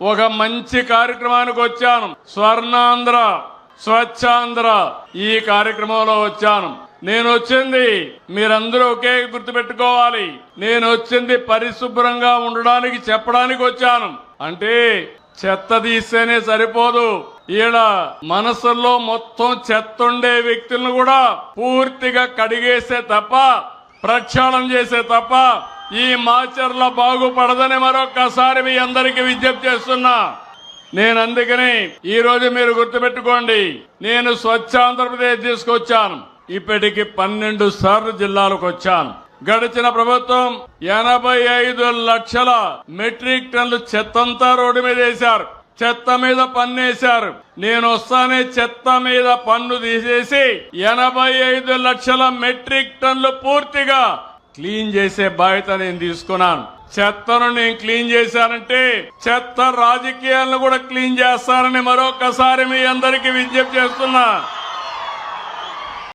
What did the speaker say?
ఒక మంచి కార్యక్రమానికి వచ్చాను. స్వర్ణాంధ్ర స్వచ్ఛాంధ్ర ఈ కార్యక్రమంలో వచ్చాను. నేను వచ్చింది మీరందరూ ఒకే గుర్తుపెట్టుకోవాలి. నేను వచ్చింది పరిశుభ్రంగా ఉండడానికి చెప్పడానికి వచ్చాను. అంటే చెత్త తీస్తేనే సరిపోదు. ఈడ మనసుల్లో మొత్తం చెత్త ఉండే వ్యక్తులను కూడా పూర్తిగా కడిగేసే తప్ప, ప్రక్షాళన చేసే తప్ప ఈ మాచర్ల బాగుపడదని మరొక్కసారి మీ అందరికీ విజ్ఞప్తి చేస్తున్నా. నేను అందుకని ఈ రోజు మీరు గుర్తుపెట్టుకోండి, నేను స్వచ్ఛ ఆంధ్రప్రదేశ్ తీసుకొచ్చాను. ఇప్పటికి 12 సార్లు జిల్లాలకు వచ్చాను. గడిచిన ప్రభుత్వం 85 లక్షల మెట్రిక్ టన్నులు చెత్తంతా రోడ్డు మీద వేశారు. చెత్త మీద పన్నేశారు. నేను వస్తానే చెత్త మీద పన్ను తీసేసి 85 లక్షల మెట్రిక్ టన్నులు పూర్తిగా క్లీన్ చేసే బాధ్యత నేను తీసుకున్నాను. చెత్తను నేను క్లీన్ చేశానంటే చెత్త రాజకీయాలను కూడా క్లీన్ చేస్తానని మరొకసారి మీ అందరికీ విజ్ఞప్తి చేస్తున్నా.